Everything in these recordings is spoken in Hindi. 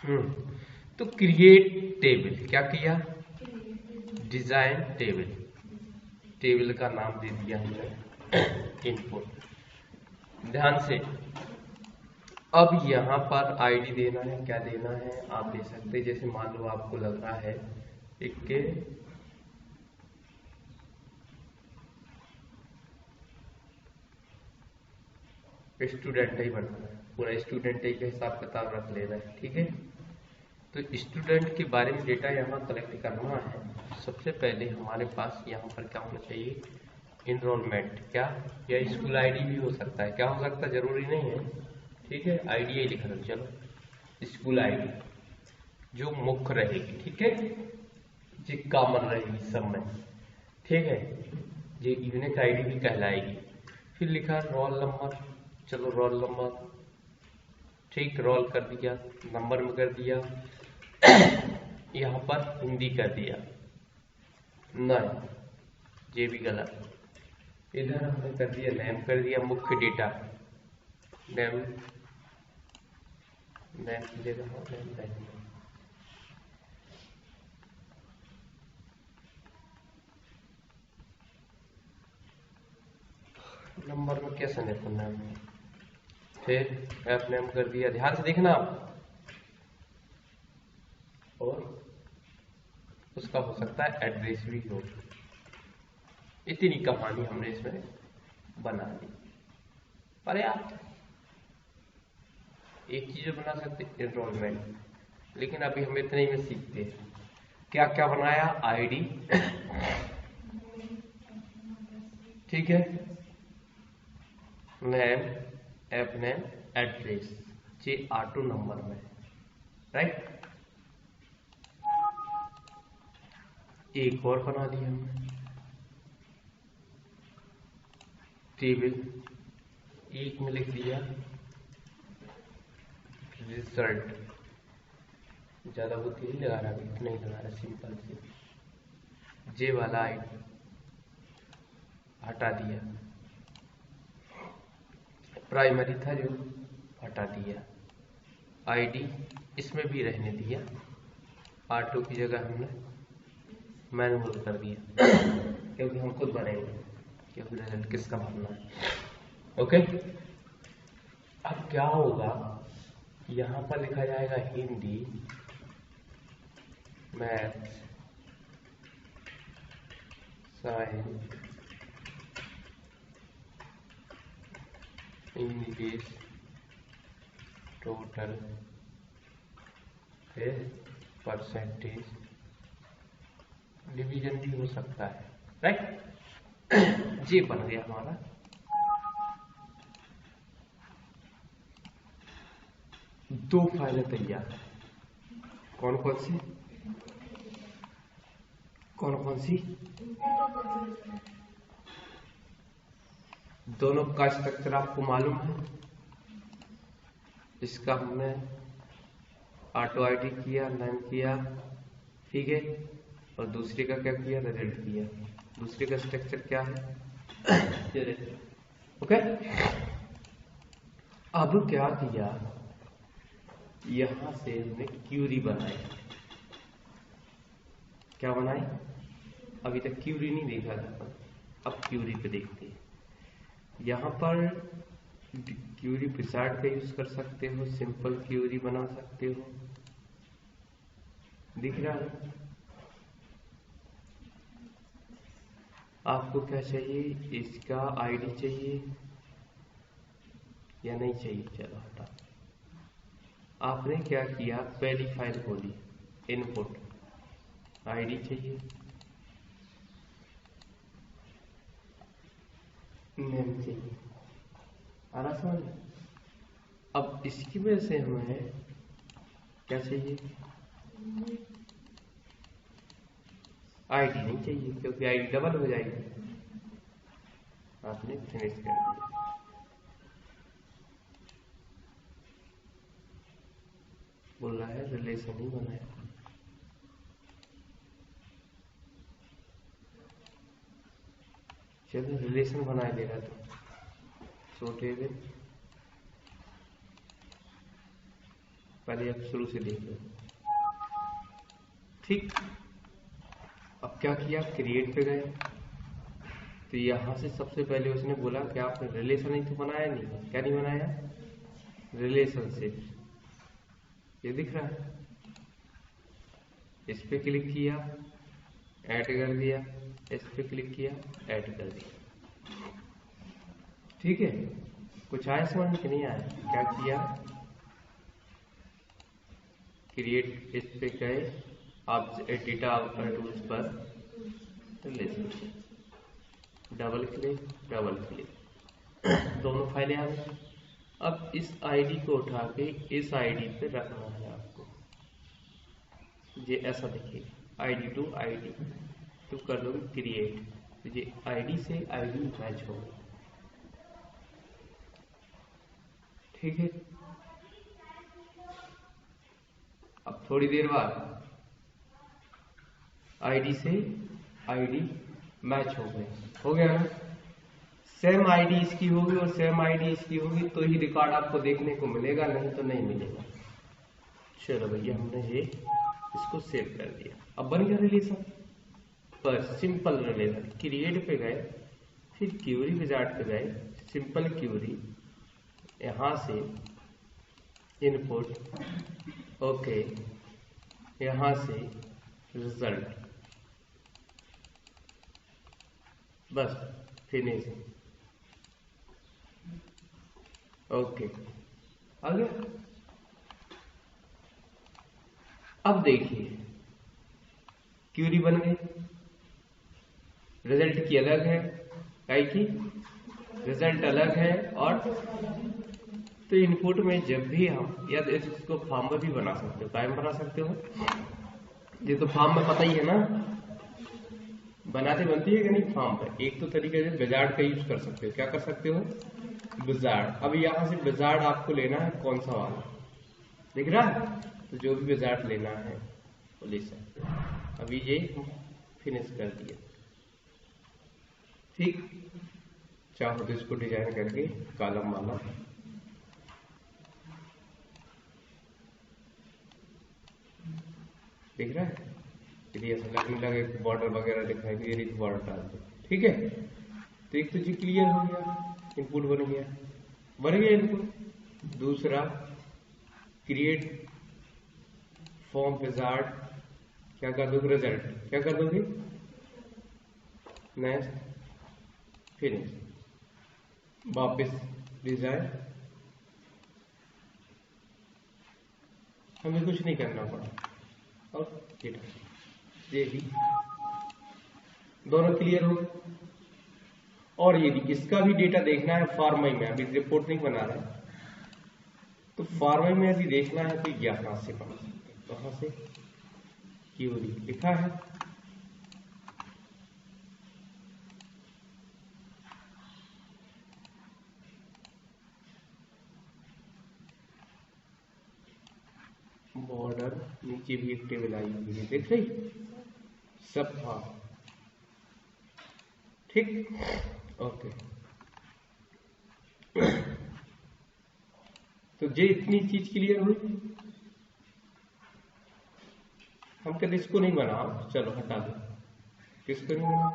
तो क्रिएट टेबल क्या किया, डिजाइन टेबल, टेबल का नाम दे दिया हमने इनपुट। ध्यान से, अब यहाँ पर आईडी देना है, क्या देना है आप दे सकते हैं। जैसे मान लो आपको लग रहा है एक स्टूडेंट ही बनाना है, पूरा स्टूडेंट ही का हिसाब किताब रख लेना है, ठीक है। तो स्टूडेंट के बारे में डेटा यहाँ कलेक्ट करना है। सबसे पहले हमारे पास यहाँ पर क्या होना चाहिए, इनरोलमेंट, क्या, या स्कूल आईडी भी हो सकता है, क्या हो सकता है, जरूरी नहीं है, ठीक है। आईडी ही लिखा दो, चलो स्कूल आईडी जो मुख्य रहेगी, ठीक है, जो कॉमन रहेगी सब में, ठीक है, ये यूनिक आईडी भी कहलाएगी। फिर लिखा रोल नंबर, चलो रोल नंबर, ठीक, रोल कर दिया, नंबर में कर दिया, यहाँ पर हिंदी कर दिया, नहीं ये भी गलत, इधर हमने कर दिया नेम, कर दिया मुख्य डेटा, नेम, नेम की जगह नेम रहेगा, नंबर में कैसे लिखना है, फिर एफ नेम कर दिया, ध्यान से देखना। और उसका हो सकता है एड्रेस भी हो। इतनी कहानी हमने इसमें बना दी, पर्याप्त। एक चीज बना सकते एनरोलमेंट, लेकिन अभी हम इतने ही में सीखते हैं। क्या क्या बनाया, आईडी, ठीक है, नेम, एप नेम, एड्रेस, जे ऑटो नंबर में, राइट। एक और बना दिया हमने टेबल, एक में लिख दिया रिजल्ट, ज्यादा बुद्धि नहीं लगा रहा, नहीं लगा रहा, सिंपल से जे वाला आईडी हटा दिया, प्राइमरी था जो हटा दिया, आईडी इसमें भी रहने दिया, ऑटो की जगह हमने मैनुअल कर दिया, क्योंकि हम खुद बनाएंगे, क्योंकि रिजल्ट किसका भरना है, ओके। अब क्या होगा, यहाँ पर लिखा जाएगा Hindi, math, science, English, total, फिर परसेंटेज, डिवीजन भी हो सकता है, राइट। ये बन गया हमारा दो फाइलें तैयार। कौन कौन सी, कौन कौन सी, दोनों का स्ट्रक्चर आपको मालूम है। इसका हमने ऑटो आईडी किया, नेम किया, ठीक है, और दूसरे का क्या किया, रिजल्ट किया। दूसरे का स्ट्रक्चर क्या है, ओके। अब क्या किया, यहां से हमने क्यूरी बनाई, क्या बनाई, अभी तक क्यूरी नहीं देखा था, अब क्यूरी पे देखते हैं। यहाँ पर क्यूरी विजार्ड का यूज कर सकते हो, सिंपल क्यूरी बना सकते हो, दिख रहा है। आपको क्या चाहिए, इसका आईडी चाहिए या नहीं चाहिए, चलो हटा। आपने क्या किया, पहली फाइल खोली, इनपुट, आईडी चाहिए, नेम चाहिए, आ रहा समझ। अब इसकी वजह से हमें क्या चाहिए, आईडी नहीं चाहिए, क्योंकि आईडी डबल हो जाएगी। आपने फिनिश कर दिया, बोल रहा है रिलेशन ही बनाया, चलो रिलेशन बनाए देगा तो सो टेबल, पहले आप शुरू से देख लो। ठीक, अब क्या किया, क्रिएट पे गए। तो यहाँ से सबसे पहले उसने बोला कि आपने रिलेशन ही तो बनाया नहीं। क्या नहीं बनाया? रिलेशनशिप। ये दिख रहा है, इस पे क्लिक किया, ऐड कर दिया, इस पे क्लिक किया, ऐड कर दिया। ठीक है, कुछ आया समझ कि नहीं आया? क्या किया, क्रिएट, इस पे गए, आप डेटा टूल्स पर, रिलेशनशिप, डबल क्लिक, दोनों फाइलें आ गई। अब इस आईडी को उठा के इस आईडी पे रखना है आपको। ये ऐसा देखिए, आईडी टू आईडी, तो कर दोगे क्रिएट, तो ये आईडी से आईडी मैच होगी। ठीक है, अब थोड़ी देर बाद आईडी से आईडी मैच हो गए, हो गया ना? सेम आईडी इसकी होगी और सेम आईडी इसकी होगी तो ही रिकॉर्ड आपको देखने को मिलेगा, नहीं तो नहीं मिलेगा। चलो भैया, हमने ये इसको सेव कर दिया। अब बन गया रिलेशन, पर सिंपल रिलेशन। क्रिएट पे गए, फिर क्यूरी विजार्ड पे गए, सिंपल क्यूरी, यहां से इनपुट, ओके, यहां से रिजल्ट, बस फिनिश, ओके, आ गया। अब देखिए, क्यूरी बन गई, रिजल्ट की अलग है, काई की रिजल्ट अलग है। और तो इनपुट में जब भी हम, या तो इसको फॉर्म में भी बना सकते हो, टाइम बना सकते हो, ये तो फॉर्म में पता ही है ना, बनाते बनती है कि नहीं फॉर्म पे। एक तो तरीके से विजार्ड का यूज कर सकते हो। क्या कर सकते हो? विजार्ड। अब यहां से विजार्ड आपको लेना है कौन सा वाला, दिख रहा है? तो जो भी विजार्ड लेना है वो ले सकते हो। अभी ये फिनिश कर दिया। ठीक, चाहो तो इसको डिजाइन करके कॉलम वाला, दिख रहा है? यदि ऐसा लगने लगे बॉर्डर वगैरह दिखाई दे रही, बॉर्डर डाल दो। ठीक है, तो एक तो जी क्लियर हो गया, इनपुट बन गया इनपुट। दूसरा, क्रिएट फॉर्म विजार्ड, क्या कर दोगे? रिजल्ट, क्या कर दोगे? नेक्स्ट, फिनिश, वापस डिजाइन। हमें कुछ नहीं करना पड़ा और ये भी दोनों क्लियर हो गए। और ये भी, इसका भी डेटा देखना है फार्मई में, अभी रिपोर्ट नहीं बना रहा है, तो फार्मई में अभी देखना है तो यहां से बना सकते हैं। कहां से? क्यूरी लिखा है, बॉर्डर, नीचे भी एक टेबल आई हुई है, देख रही सब था। ठीक, ओके। तो ये इतनी चीज क्लियर हुई। हम कहते इसको नहीं बना, चलो हटा दो, किसको नहीं बना?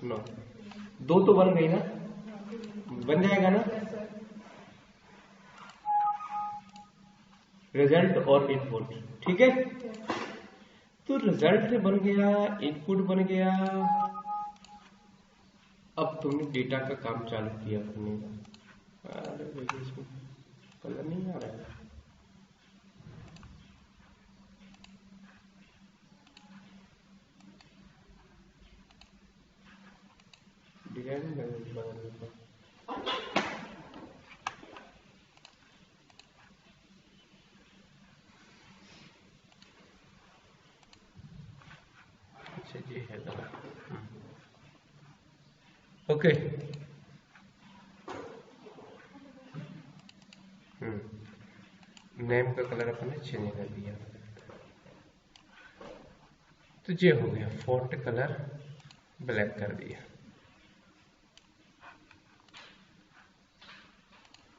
नो, दो तो बन गई ना, बन जाएगा ना, रिजल्ट और इनपुट। ठीक है, तो रिजल्ट बन गया, इनपुट बन गया। अब तुमने डेटा का काम चालू किया करने का। अरे भैया, इसमें कलर नहीं आ रहा है। डिजाइन बदलने का। अच्छा, ये है कलर, ओके। नेम का कलर अपने चेंज कर दिया। तो ये हो गया, फॉन्ट कलर ब्लैक कर दिया।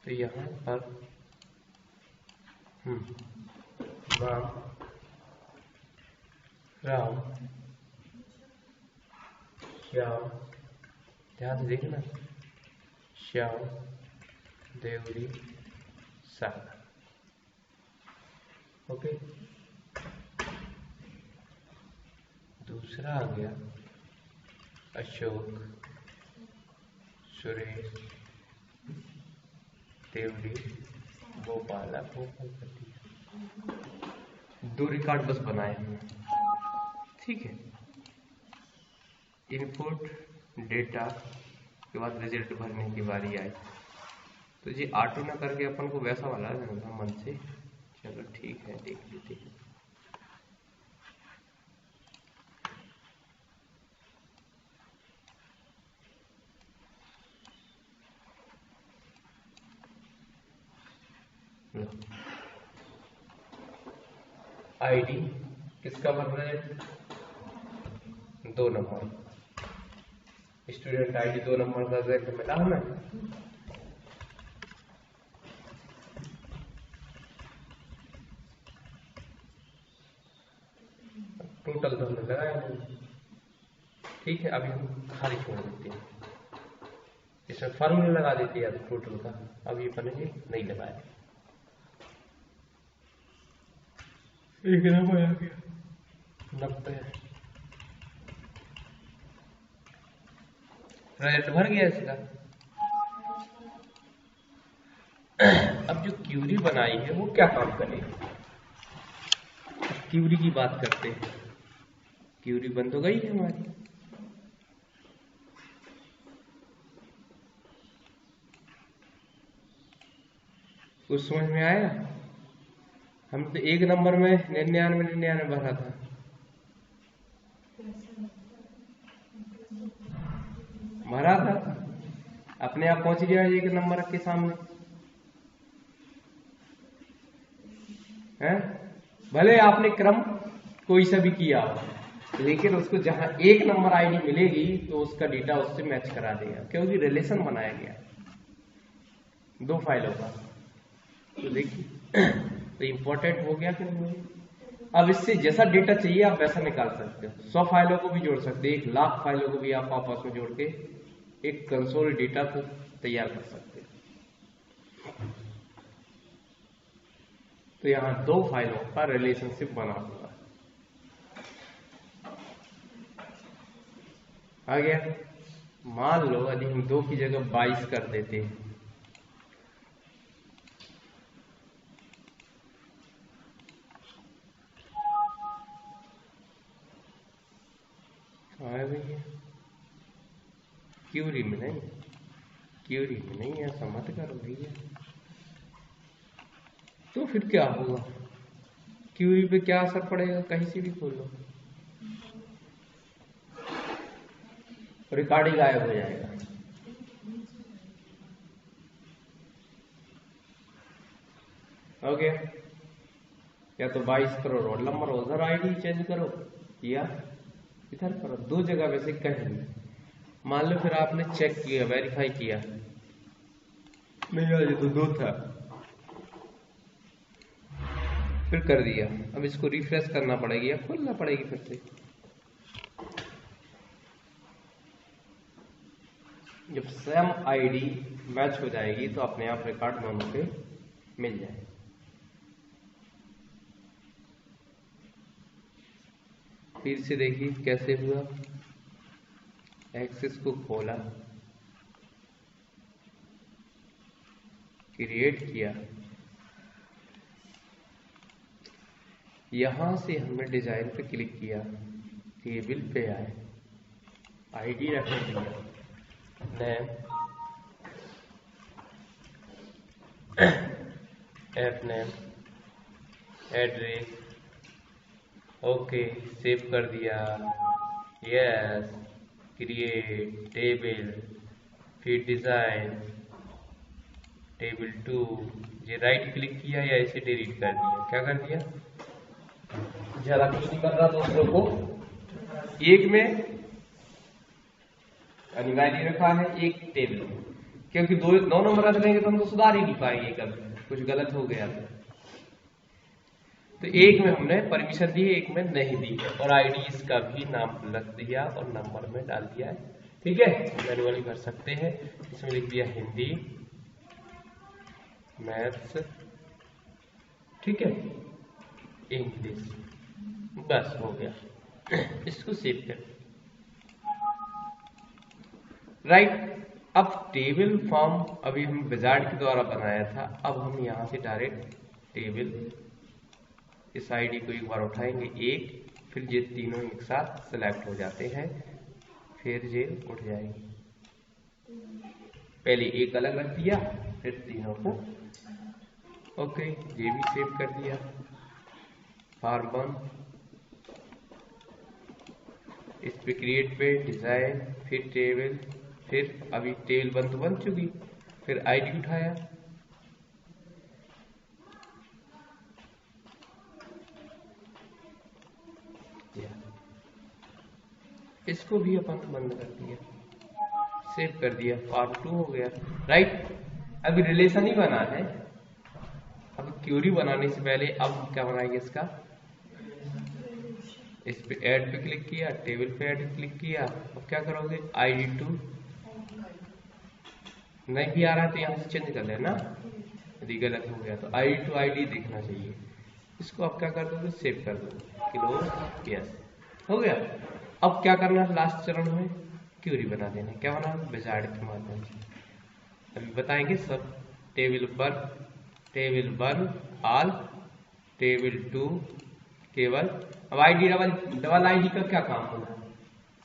तो यहाँ पर राम राम श्याम, ध्यान से देखना, श्याम देवरी सागर। ओके, दूसरा आ गया अशोक सुरेश देवरी गोपाला, गोपाल कर दिया। 2 रिकॉर्ड बस बनाए हैं, ठीक है। इनपुट डेटा के बाद रिजल्ट भरने की बारी आई, तो ये ऑटो ना करके अपन को वैसा वाला था मन से। चलो ठीक है, देख लेते हैं। आईडी किसका बन रहा है? 2 नंबर। स्टूडेंट आईडी 2 नंबर का रिजल्ट मिला हमें। टोटल तो हमने लगाया नहीं, ठीक है। अभी हम खाली छोड़ देते हैं, इसमें फॉर्मूला लगा देते हैं टोटल का। अब ये बनेंगे नहीं लगाया, 1 नंबर आ गया 90। रिजल्ट भर गया इसका। अब जो क्यूरी बनाई है वो क्या काम करेगी? क्यूरी की बात करते हैं। क्यूरी बन तो गई है हमारी, कुछ समझ में आया? हम तो 1 नंबर में 99 भरा था। भरा था, अपने आप पहुंच गया 1 नंबर के सामने है। भले आपने क्रम कोई सा भी किया हो, लेकिन उसको जहां 1 नंबर आईडी मिलेगी तो उसका डेटा उससे मैच करा देगा, क्योंकि रिलेशन बनाया गया 2 फाइलों का। तो देखिए, तो इंपॉर्टेंट हो गया कि नहीं हो गया? अब इससे जैसा डेटा चाहिए आप वैसा निकाल सकते हो। 100 फाइलों को भी जोड़ सकते हैं, 1,00,000 फाइलों को भी आप आपस में जोड़ के एक कंसोल डेटा को तैयार कर सकते हैं। तो यहां 2 फाइलों का रिलेशनशिप बना हुआ है। आ गया? मान लो यदि हम 2 की जगह 22 कर देते हैं, भैया क्यूरी में नहीं, क्यूरी में नहीं, ऐसा मत करो भैया। तो फिर क्या होगा? क्यूरी पे क्या असर पड़ेगा? कहीं से भी खोलो, रिकॉर्ड ही गायब हो जाएगा। ओके, या तो 22 करो रोल नंबर, उधर आईडी चेंज करो, या इधर करो। 2 जगह वैसे कहीं। मान लो फिर आपने चेक किया, वेरीफाई किया, नहीं आज तो 2 था, फिर कर दिया। अब इसको रिफ्रेश करना पड़ेगी या खोलना पड़ेगी फिर से। जब सेम आईडी मैच हो जाएगी तो अपने आप रिकॉर्ड दोनों पे मिल जाए। फिर से देखिए कैसे हुआ। एक्सेस को खोला, क्रिएट किया, यहां से हमने डिजाइन पे क्लिक किया, टेबल पे आए, आईडी रख दिया, name, app name, address, okay, save कर दिया, यस, क्रिएट टेबल, फिर डिजाइन, टेबल 2, ये राइट क्लिक किया या इसे डिलीट कर दिया। क्या कर दिया? ज्यादा कुछ नहीं कर रहा दूसरों को। 1 में अनिवार्य रखा है, 1 टेबल, क्योंकि 9 नंबर रख देंगे तो हम तो सुधार ही नहीं पाएंगे, कभी कुछ गलत हो गया तो एक में हमने परमिशन दी है, एक में नहीं दी है, और आईडी इसका भी नाम रख दिया और नंबर में डाल दिया है। ठीक है, मैनुअली कर सकते हैं। इसमें लिख दिया हिंदी, मैथ्स, ठीक है, इंग्लिश, बस हो गया। इसको सेव कर, राइट। अब टेबल फॉर्म अभी हम विजार्ड के द्वारा बनाया था, अब हम यहां से डायरेक्ट टेबल, इस आईडी को एक बार उठाएंगे एक, फिर ये तीनों एक साथ सेलेक्ट हो जाते हैं, फिर ये उठ जाएंगे। पहले एक अलग रख दिया, फिर तीनों को, ओके, ये भी सेव कर दिया। फॉर्म 1, इस पे क्रिएट पे डिजाइन, फिर टेबल, फिर अभी टेबल बन तो बन चुकी, फिर आईडी उठाया, इसको भी अपन बंद कर दिया, सेव कर दिया, फॉर्म 2 हो गया, राइट। अभी रिलेशन ही बना है, अब क्यूरी बनाने से पहले अब क्या बनाएंगे इसका, इस पे ऐड पे क्लिक किया, टेबल पे ऐड क्लिक किया, अब क्या करोगे, ID2 नहीं भी आ रहा है तो यहाँ से चेंज कर लेना, यदि गलत हो गया तो ID2 ID देखना चाहिए। इसको अब क्या कर दोगे, सेव कर दो, क्लोज, यस, हो गया। अब क्या करना है, लास्ट चरण में क्यूरी बना देना, क्या बना, विजार्ड के माध्यम से अभी बताएंगे सब। टेबल 1 ऑल, टेबल 2 केवल। अब आईडी डबल आईडी का क्या काम होना है,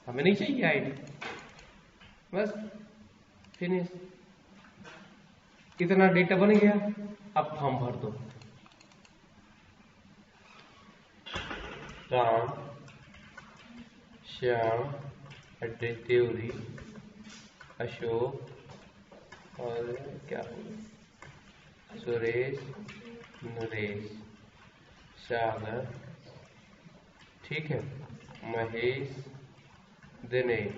हमें नहीं चाहिए आईडी, बस फिनिश। इतना डेटा बन गया, अब फॉर्म भर दो। राम, श्याम, त्योरी, अशोक और क्या होगा, सुरेश, नरेश, सागर, ठीक है, महेश, दिनेश,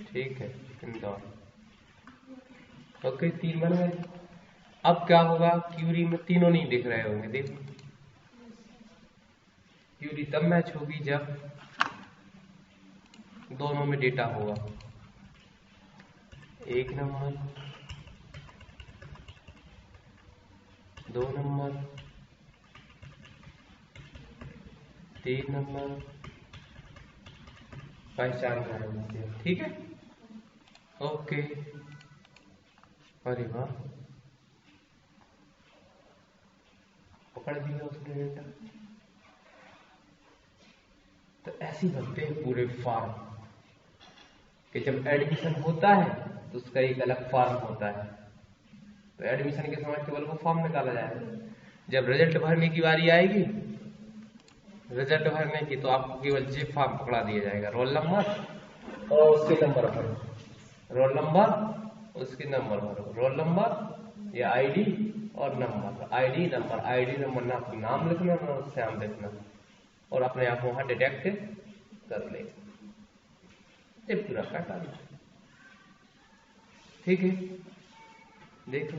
ठीक है, इंदौर, ओके, 3 बन गए। अब क्या होगा, क्यूरी में तीनों नहीं दिख रहे होंगे, देखो क्यूरी तब मैच होगी जब दोनों में डेटा होगा, 1 नंबर, 2 नंबर, 3 नंबर, पहचान रहे, ठीक है, ओके। अरे वाह, पकड़ दिया उसने डेटा। तो ऐसे बनते हैं पूरे फॉर्म, कि जब एडमिशन होता है तो उसका एक अलग फॉर्म होता है, तो एडमिशन के समय केवल वो फॉर्म निकाला जाएगा। जब रिजल्ट भरने की बारी आएगी, रिजल्ट भरने की, तो आपको केवल जे फॉर्म पकड़ा दिया जाएगा, रोल नंबर और उसके नंबर भरो, रोल नंबर उसके नंबर भरो, रोल नंबर या आईडी और नंबर, आईडी नंबर ना नाम लिखना ना श्याम लिखना, और अपने आप वहां डिटेक्ट कर ले, ये पूरा पैटर्न, ठीक है, देखो।